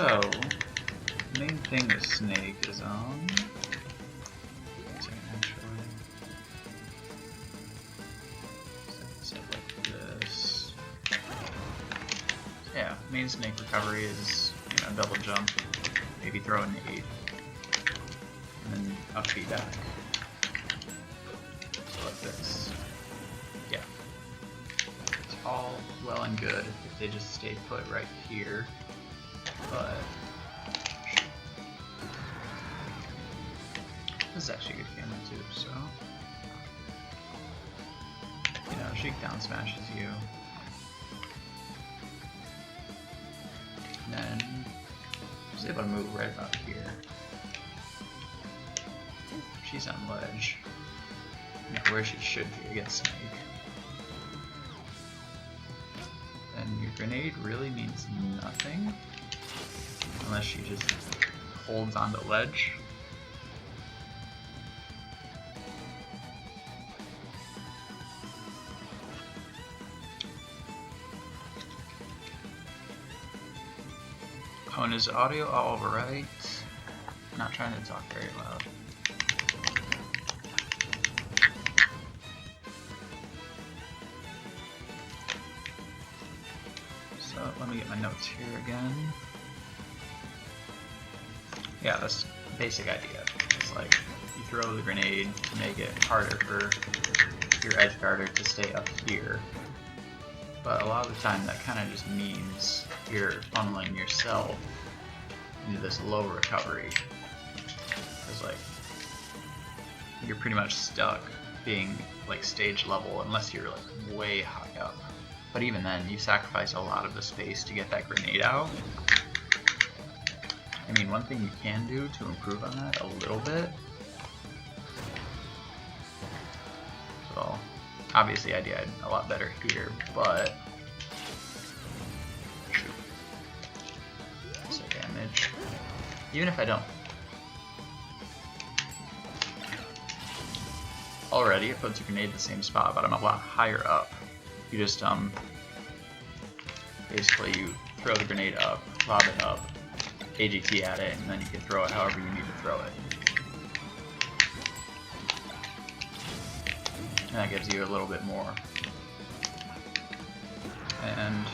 So, the main thing with Snake is set this up like this. Yeah, main Snake recovery is, you know, double jump, maybe throw an nade, and then up B back. So like this. Yeah. It's all well and good if they just stay put right here, but this is actually a good camera too, so you know, Sheik down smashes you. And then she's able to move right about here. She's on ledge. Yeah, where she should be against Snake. And your grenade really means nothing unless she just holds onto ledge. Oh, and is audio all right? I'm not trying to talk very loud. So let me get my notes here again. Yeah, that's the basic idea. It's like you throw the grenade to make it harder for your edge guarder to stay up here. But a lot of the time that kind of just means you're funneling yourself into this low recovery. Because like you're pretty much stuck being like stage level unless you're like way high up. But even then, you sacrifice a lot of the space to get that grenade out. I mean, one thing you can do to improve on that a little bit. So obviously I did a lot better here, but so damage. Even if I don't. Already it puts a grenade in the same spot, but I'm a lot higher up. You just basically you throw the grenade up, lob it up, AGT at it, and then you can throw it however you need to throw it. And that gives you a little bit more. And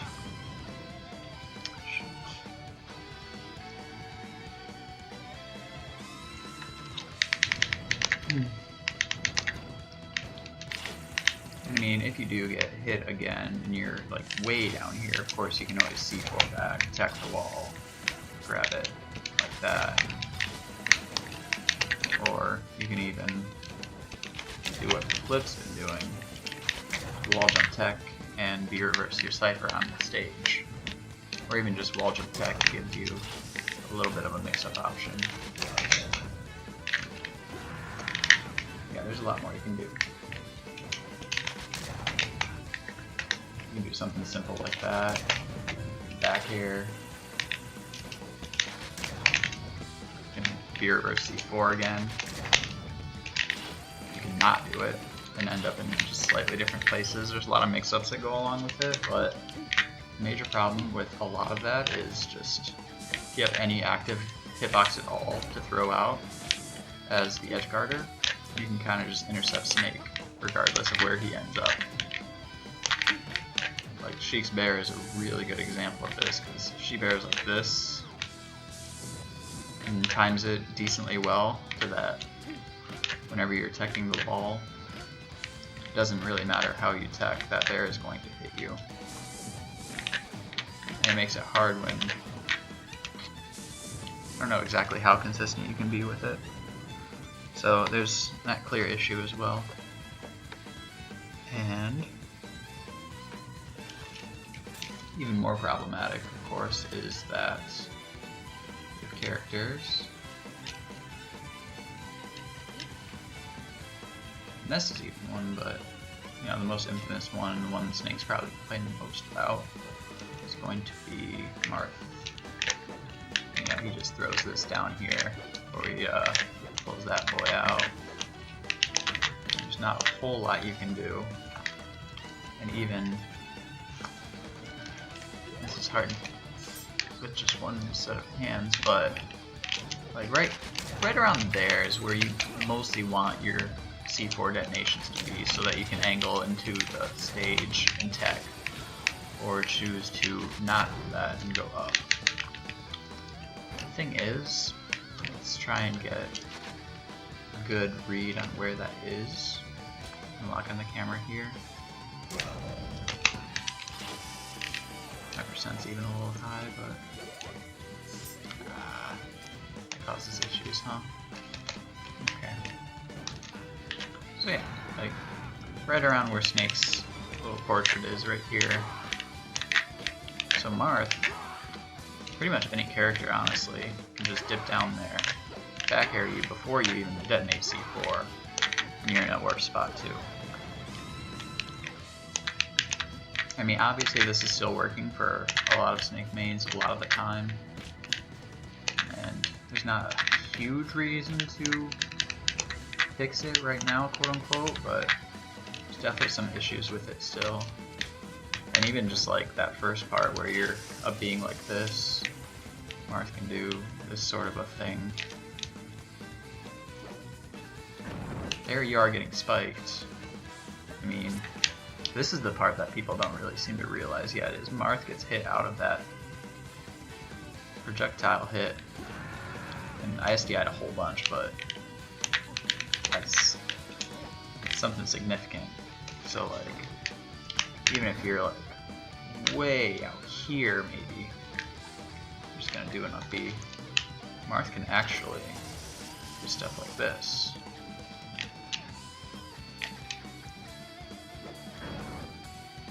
I mean, if you do get hit again and you're like way down here, of course you can always C4 back, attack the wall, grab it like that. Or you can even do what Flip's been doing, wall jump tech and be reverse your Cypher on the stage. Or even just wall jump tech gives you a little bit of a mix-up option. Yeah, there's a lot more you can do. You can do something simple like that. Back here. You can be reverse C4 again. You can not do it and end up in just slightly different places. There's a lot of mix-ups that go along with it, but the major problem with a lot of that is just if you have any active hitbox at all to throw out as the edge guarder, you can kind of just intercept Snake regardless of where he ends up. Like Sheik's Bear is a really good example of this, because if she bears like this and times it decently well to that whenever you're teching the wall, it doesn't really matter how you tech, that bear is going to hit you. And it makes it hard when I don't know exactly how consistent you can be with it. So there's that clear issue as well. And even more problematic, of course, is that you have characters. And this is even one, but you know, the most infamous one, the one Snake's probably playing the most about, is going to be Marth. Yeah, he just throws this down here, or he pulls that boy out. There's not a whole lot you can do, and even this is hard. with just one set of hands, but like right around there is where you mostly want your C4 detonations to be, so that you can angle into the stage and tech, or choose to not do that and go up. The thing is, let's try and get a good read on where that is. I'm locking the camera here. My percent's even a little high, but that causes issues, huh? Okay. So yeah, like right around where Snake's little portrait is, right here. So Marth, pretty much any character honestly, can just dip down there, back air you before you even detonate C4, and you're in a worse spot too. I mean, obviously this is still working for a lot of Snake mains a lot of the time, and there's not a huge reason to fix it right now, quote unquote, but there's definitely some issues with it still. And even just like that first part where you're up being like this, Marth can do this sort of a thing. There you are getting spiked. I mean, this is the part that people don't really seem to realize yet, is Marth gets hit out of that projectile hit. And I SDI'd a whole bunch, but that's something significant. So like, even if you're like way out here maybe, I'm just gonna do an up B, Marth can actually do stuff like this.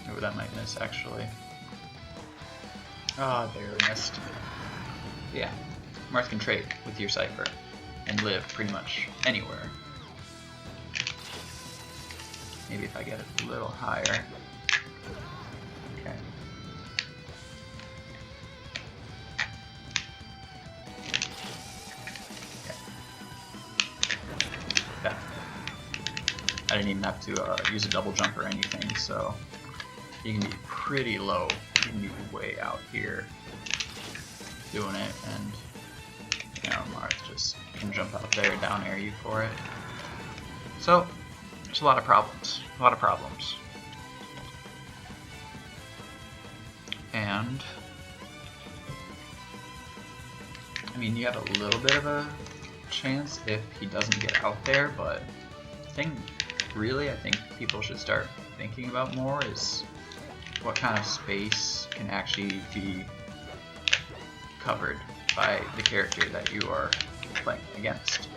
Oh, that might miss actually. Ah, oh, there, missed. Yeah, Marth can trade with your Cypher and live pretty much anywhere. Maybe if I get it a little higher. Okay. Yeah. I didn't even have to use a double jump or anything, so you can be pretty low. You can be way out here doing it, and you know, Marth just can jump out there, down air you for it. So there's a lot of problems. A lot of problems. And I mean, you have a little bit of a chance if he doesn't get out there, but the thing really I think people should start thinking about more is what kind of space can actually be covered by the character that you are playing against.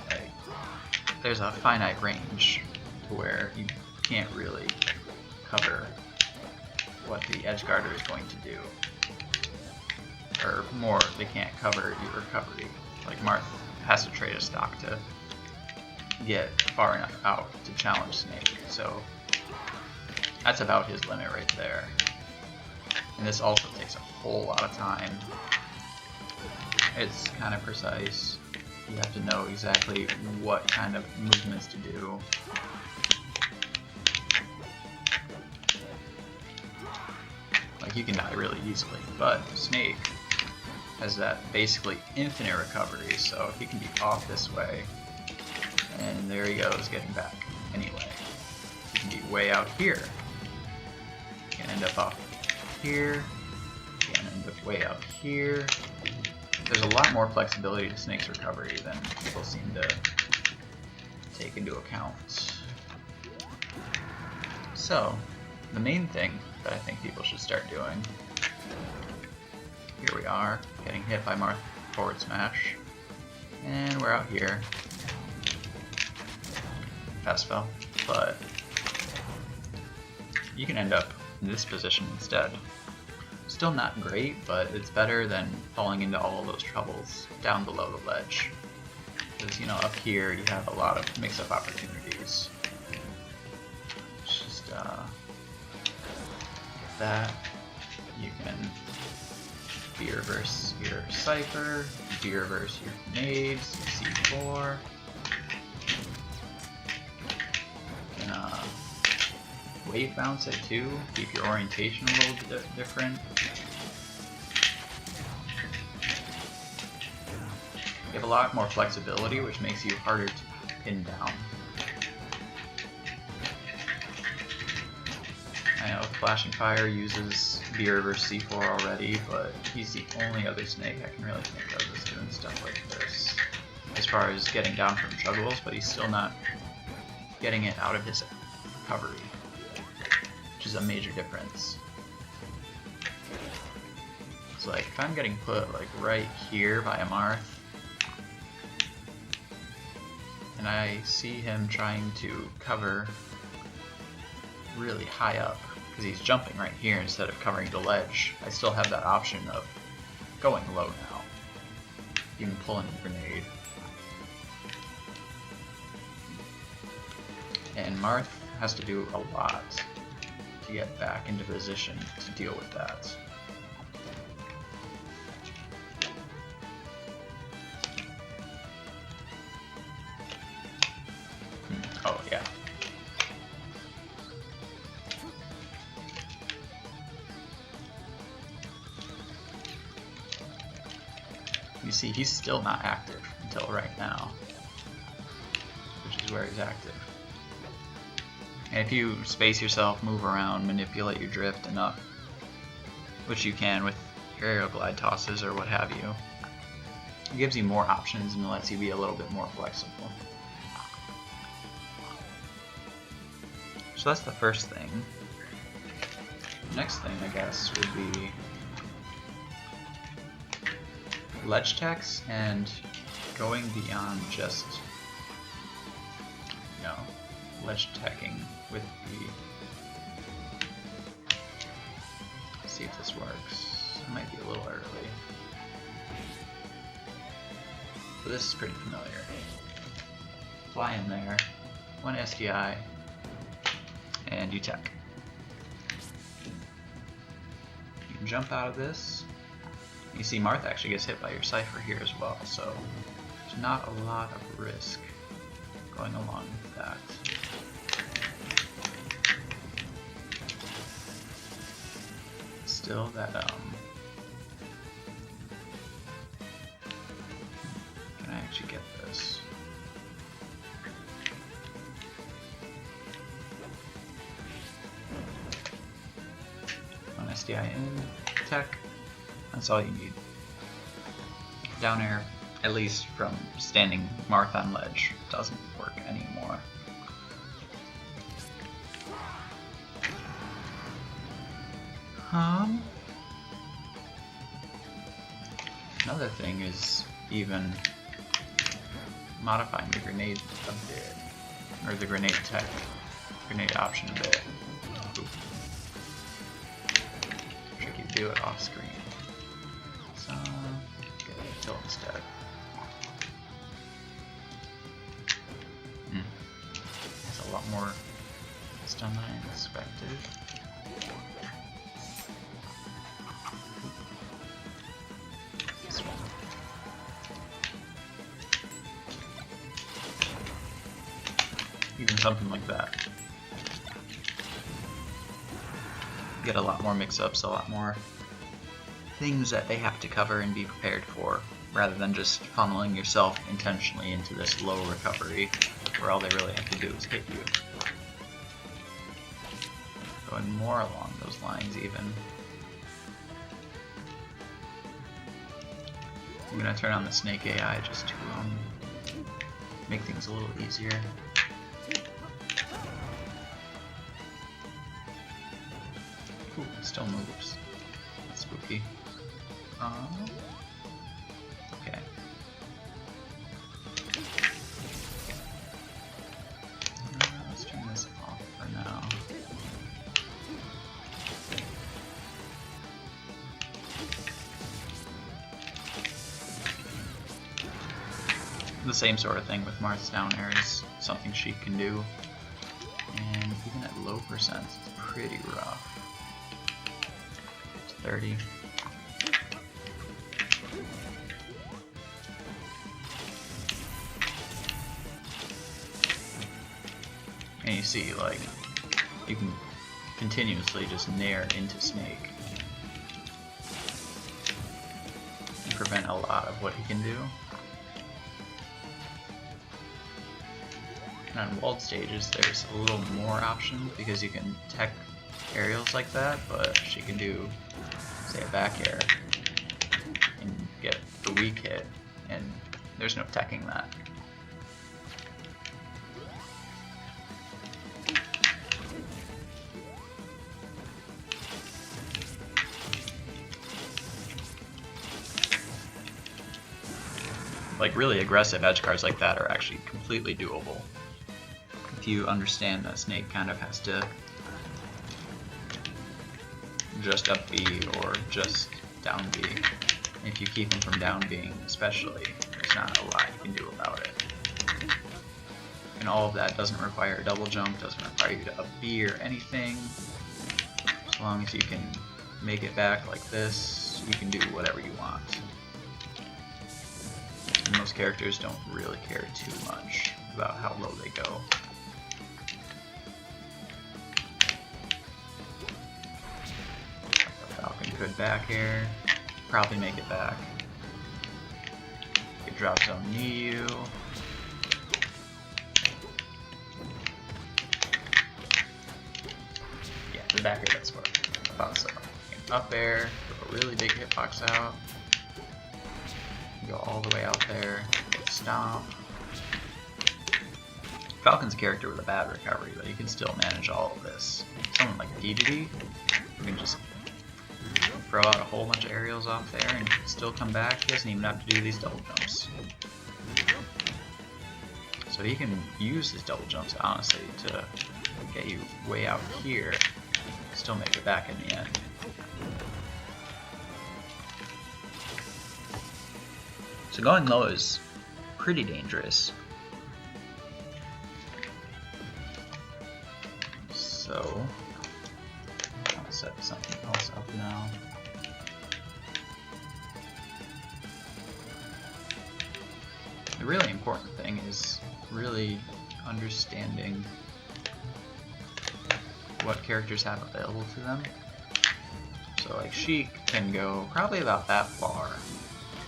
Like, there's a finite range to where you can't really cover what the Edgeguarder is going to do. Or more, they can't cover your recovery. Like Marth has to trade a stock to get far enough out to challenge Snake, so that's about his limit right there. And this also takes a whole lot of time. It's kind of precise. You have to know exactly what kind of movements to do. Like, you can die really easily, but Snake has that basically infinite recovery, so he can be off this way, and there he goes, getting back anyway. He can be way out here. He can end up off here. He can end up way out here. There's a lot more flexibility to Snake's recovery than people seem to take into account. So, the main thing that I think people should start doing, here we are, getting hit by Marth forward smash, and we're out here. Fast spell, but you can end up in this position instead. Still not great, but it's better than falling into all of those troubles down below the ledge. Because, you know, up here you have a lot of mix-up opportunities. Just, that. You can B-reverse your Cypher, B-reverse your grenades, C4. You can, wave bounce it too, keep your orientation a little bit different. lot more flexibility, which makes you harder to pin down. I know Flashing Fire uses Beer versus C4 already, but he's the only other snake I can really think of that's doing stuff like this. As far as getting down from juggles, but he's still not getting it out of his recovery, which is a major difference. It's like, if I'm getting put like right here by a Marth, and I see him trying to cover really high up, because he's jumping right here instead of covering the ledge, I still have that option of going low now, even pulling a grenade. And Marth has to do a lot to get back into position to deal with that. Oh yeah. You see, he's still not active until right now, which is where he's active. And if you space yourself, move around, manipulate your drift enough, which you can with your aerial glide tosses or what have you, it gives you more options and lets you be a little bit more flexible. So that's the first thing. The next thing, I guess, would be ledge techs and going beyond just, you know, ledge teching with the... Let's see if this works. It might be a little early. But this is pretty familiar. Fly in there, 1 SDI, and you tech. You can jump out of this. You see Marth actually gets hit by your Cypher here as well, so there's not a lot of risk going along with that. Still that, can I actually get this? One SDI in, tech, that's all you need. Down air, at least from standing Marth on ledge, doesn't work anymore. Another thing is even modifying the grenade a bit, or the grenade tech, grenade option a bit. Oop. Tricky to do it off screen. So, get a tilt instead. That's a lot more stun than I expected. Even something like that. You get a lot more mix-ups, a lot more things that they have to cover and be prepared for, rather than just funneling yourself intentionally into this low recovery, where all they really have to do is hit you. Going more along those lines even. I'm gonna turn on the snake AI just to make things a little easier. Ooh, it still moves. That's spooky. Okay. Let's turn this off for now. The same sort of thing with Marth's down air is something she can do. And even at low percent, it's pretty rough. 30. And you see, like, you can continuously just nair into Snake and prevent a lot of what he can do. And on walled stages, there's a little more options because you can tech aerials like that, but she can do, say, a back air and get the weak hit, and there's no teching that. Like, really aggressive edge cards like that are actually completely doable if you understand that Snake kind of has to just up B or just down B. If you keep him from down being especially, there's not a lot you can do about it. And all of that doesn't require a double jump, doesn't require you to up B or anything. As long as you can make it back like this, you can do whatever you want. And most characters don't really care too much about how low they go. Falcon could back air, probably make it back. Could drop zone knee you. Yeah, the back air does work. I thought so. Up air, throw a really big hitbox out. Go all the way out there, stomp. Falcon's a character with a bad recovery, but he can still manage all of this. Someone like Dedede, who can just throw out a whole bunch of aerials off there and still come back. He doesn't even have to do these double jumps. So he can use his double jumps, honestly, to get you way out here, still make it back in the end. So going low is pretty dangerous. So I'll set something else up now. The really important thing is really understanding what characters have available to them. So like Sheik can go probably about that far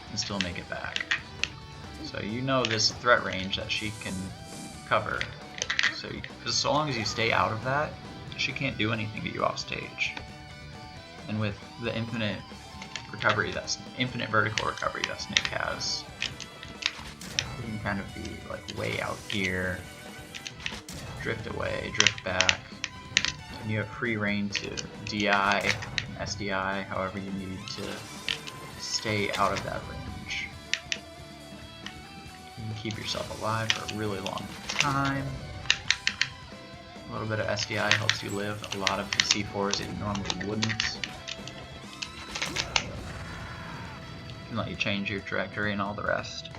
and still make it back. So you know this threat range that she can cover. So long as you stay out of that, she can't do anything to you off stage. And with the infinite vertical recovery that Snake has, you can kind of be like way out here, drift away, drift back, and you have free reign to DI, SDI, however you need to stay out of that range. You can keep yourself alive for a really long time. A little bit of SDI helps you live a lot of the C4s that you normally wouldn't. Can let you change your trajectory and all the rest.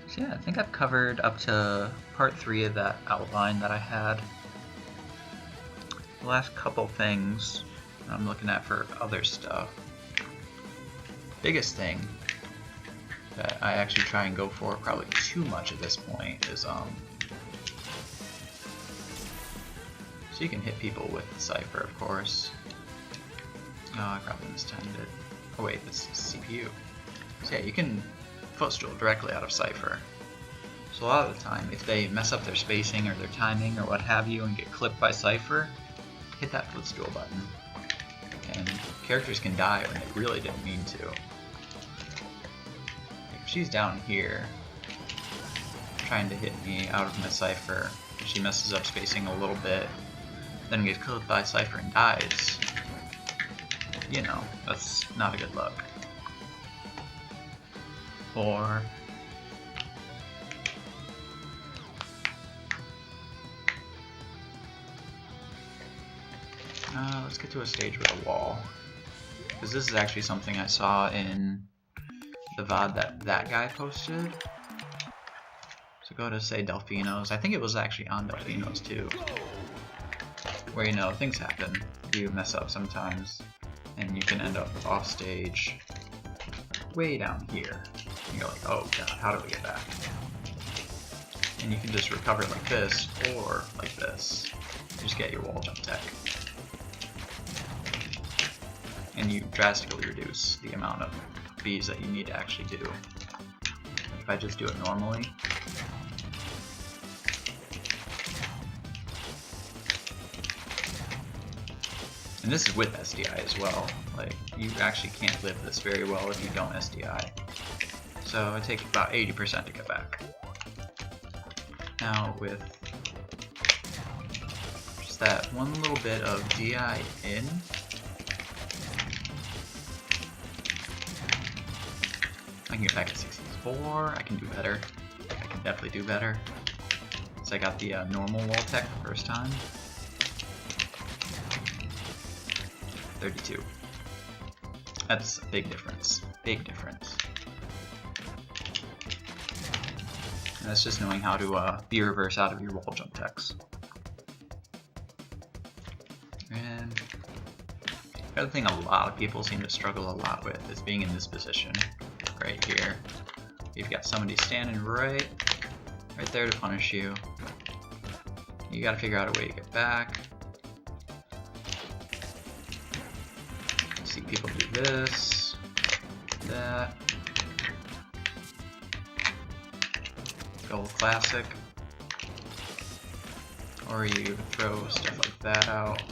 So yeah, I think I've covered up to part 3 of that outline that I had. The last couple things I'm looking at for other stuff. Biggest thing that I actually try and go for probably too much at this point is so you can hit people with the Cypher, of course. Oh, I probably mistimed it. Oh wait, this is CPU. So yeah, you can footstool directly out of Cypher. So a lot of the time, if they mess up their spacing or their timing or what have you and get clipped by Cypher, hit that footstool button. And characters can die when they really didn't mean to. If she's down here, trying to hit me out of my Cypher, she messes up spacing a little bit, then gets clipped by Cypher and dies, you know, that's not a good look. Or let's get to a stage with a wall, because this is actually something I saw in the VOD that guy posted. So go to, say, Delfino's. I think it was actually on Delfino's too, where, you know, things happen. You mess up sometimes, and you can end up off stage way down here. And you're like, oh god, how do we get back? And you can just recover like this, or like this. Just get your wall jump tech. And you drastically reduce the amount of Bs that you need to actually do. if I just do it normally. And this is with SDI as well. Like, you actually can't live this very well if you don't SDI. So it takes about 80% to get back. Now with just that one little bit of DI in, I can get back to 64. I can do better. I can definitely do better. So I got the normal wall tech the first time. 32. That's a big difference. Big difference. And that's just knowing how to be reverse out of your wall jump techs. And the other thing a lot of people seem to struggle a lot with is being in this position right here. You've got somebody standing right there to punish you. You gotta figure out a way to get back. See people do this, that. Go classic. Or you throw stuff like that out.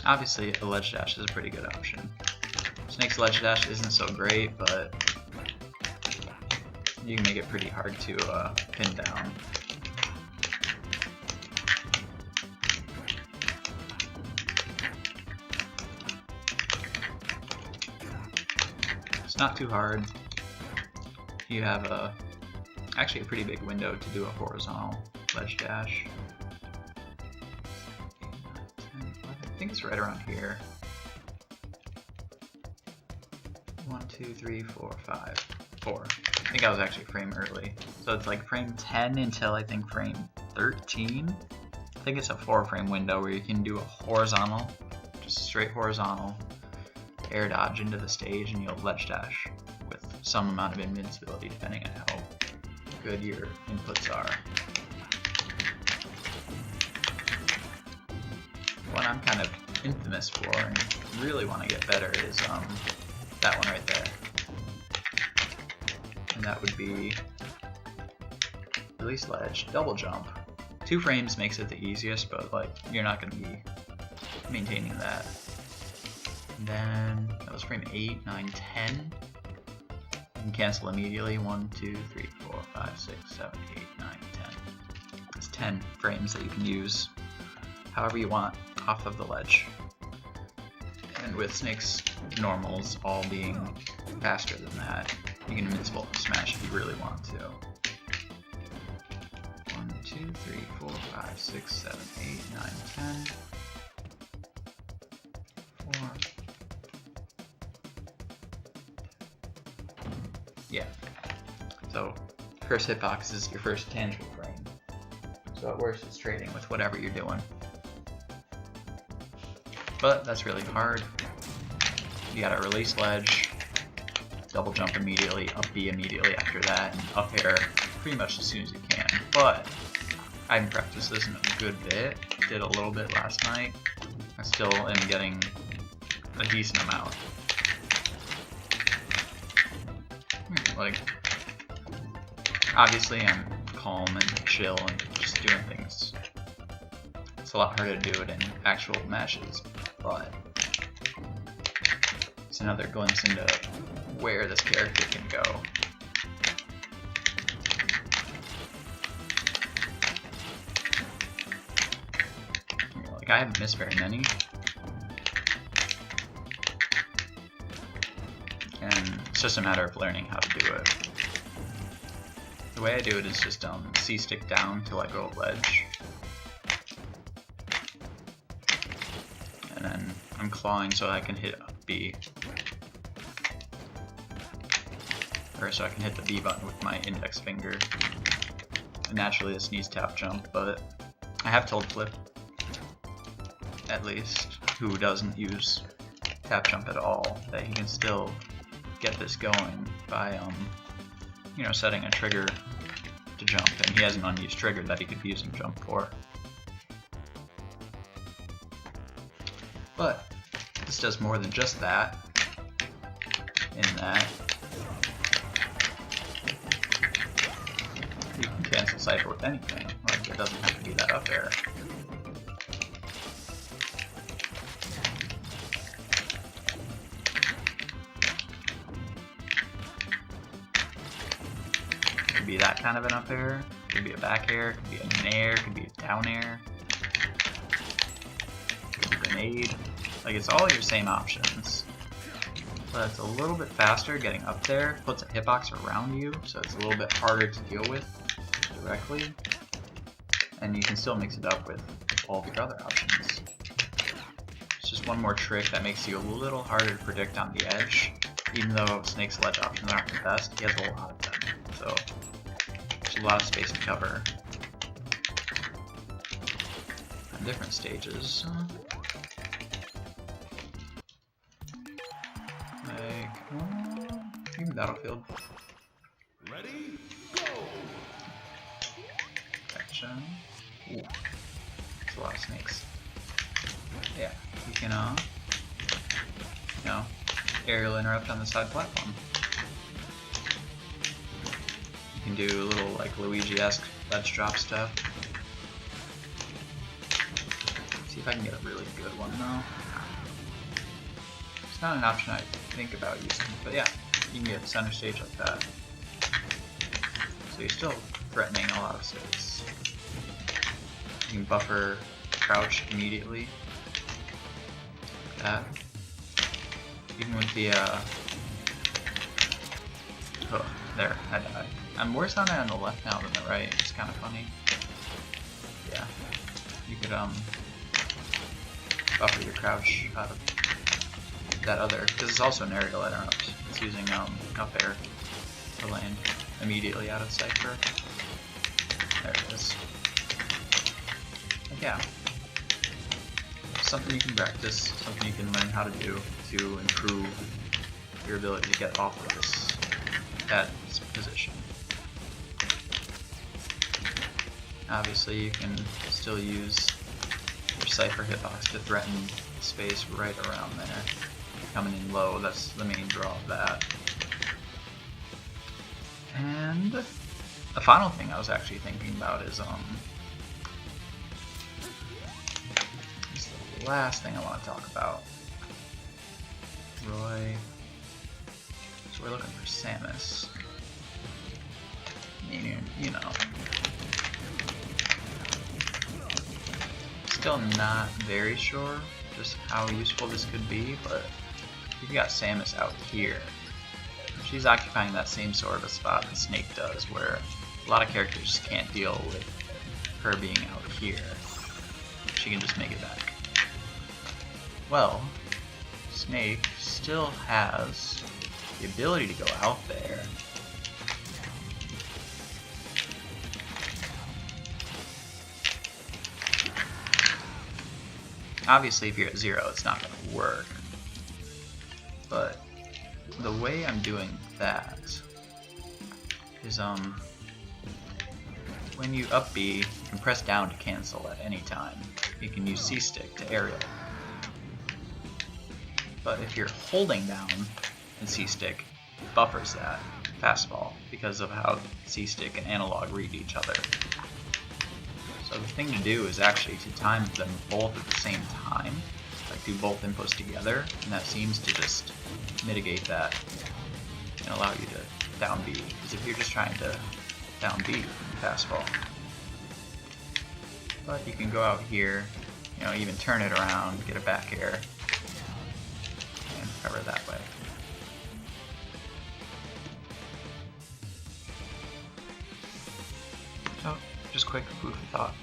Obviously, a ledge dash is a pretty good option. Snake's ledge dash isn't so great, but you can make it pretty hard to pin down. It's not too hard. You have actually a pretty big window to do a horizontal ledge dash. I think it's right around here. 1, 2, 3, 4, 5. 4. I think I was actually frame early. So it's like frame 10 until I think frame 13. I think it's a 4-frame window where you can do a horizontal, just straight horizontal, air dodge into the stage, and you'll ledge dash with some amount of invincibility depending on how good your inputs are. What I'm kind of infamous for and really want to get better is that one right there. And that would be release ledge, double jump. 2 frames makes it the easiest, but like you're not going to be maintaining that. And then that was frame 8, 9, 10. You can cancel immediately. 1, 2, 3, 4, 5, 6, 7, 8, 9, 10. It's 10 frames that you can use however you want off of the ledge. And with Snake's normals all being faster than that, you can invincible smash if you really want to. 1, 2, 3, 4, 5, 6, 7, 8, 9, 10. 4. Yeah. So first hitbox is your first tangible frame. So at worst it's trading with whatever you're doing. But that's really hard. You gotta release ledge, double jump immediately, up B immediately after that, and up air pretty much as soon as you can. But I haven't practiced this in a good bit. Did a little bit last night. I still am getting a decent amount. Like, obviously I'm calm and chill and just doing things. It's a lot harder to do it in actual matches, but it's another glimpse into where this character can go. Like, I haven't missed very many. And it's just a matter of learning how to do it. The way I do it is just C-stick down to let go of ledge. And then I'm clawing so I can hit B. Or so I can hit the B button with my index finger. And naturally this needs tap jump, but I have told Flip, at least, who doesn't use tap jump at all, that he can still get this going by you know, setting a trigger to jump, and he has an unused trigger that he could be using jump for. But This does more than just that, in that you can cancel Cypher with anything. Like, it doesn't have to be that up air. It could be that kind of an up air, it could be a back air, it could be an air, it could be a down air, it could be a grenade. Like, it's all your same options. But it's a little bit faster getting up there, puts a hitbox around you, so it's a little bit harder to deal with directly. And you can still mix it up with all of your other options. It's just one more trick that makes you a little harder to predict on the edge. Even though Snake's ledge options aren't the best, he has a lot of them. So there's a lot of space to cover. On different stages. Even Battlefield. Ready? Go! Action. Ooh. That's a lot of snakes. Yeah, you can aerial interrupt on the side platform. You can do a little like Luigi-esque ledge drop stuff. See if I can get a really good one though. It's not an option I think about using, but yeah, you can get center stage like that. So you're still threatening a lot of space. You can buffer crouch immediately. Like that. Even with the oh, there, I died. I'm worse on it on the left now than the right. It's kind of funny. Yeah, you could buffer your crouch out of that other, because it's also an aerial interrupt. It's using up air to land immediately out of Cypher. There it is. But yeah, something you can practice, something you can learn how to do to improve your ability to get off of this bad position. Obviously, you can still use your Cypher hitbox to threaten space right around there. Coming in low, that's the main draw of that. And the final thing I was actually thinking about is this is the last thing I want to talk about. Roy. So we're looking for Samus. You know. Still not very sure just how useful this could be, but you've got Samus out here. She's occupying that same sort of a spot that Snake does, where a lot of characters just can't deal with her being out here. She can just make it back. Well, Snake still has the ability to go out there. Obviously, if you're at 0, it's not going to work. But the way I'm doing that is when you up B, you can press down to cancel at any time. You can use C-stick to aerial. But if you're holding down and C-stick, it buffers that fastball because of how C-stick and analog read each other. So the thing to do is actually to time them both at the same time, like do both inputs together, and that seems to just mitigate that and allow you to down B. Because if you're just trying to down B, fastball. But you can go out here, even turn it around, get a back air, and cover it that way. So, just quick food for thought.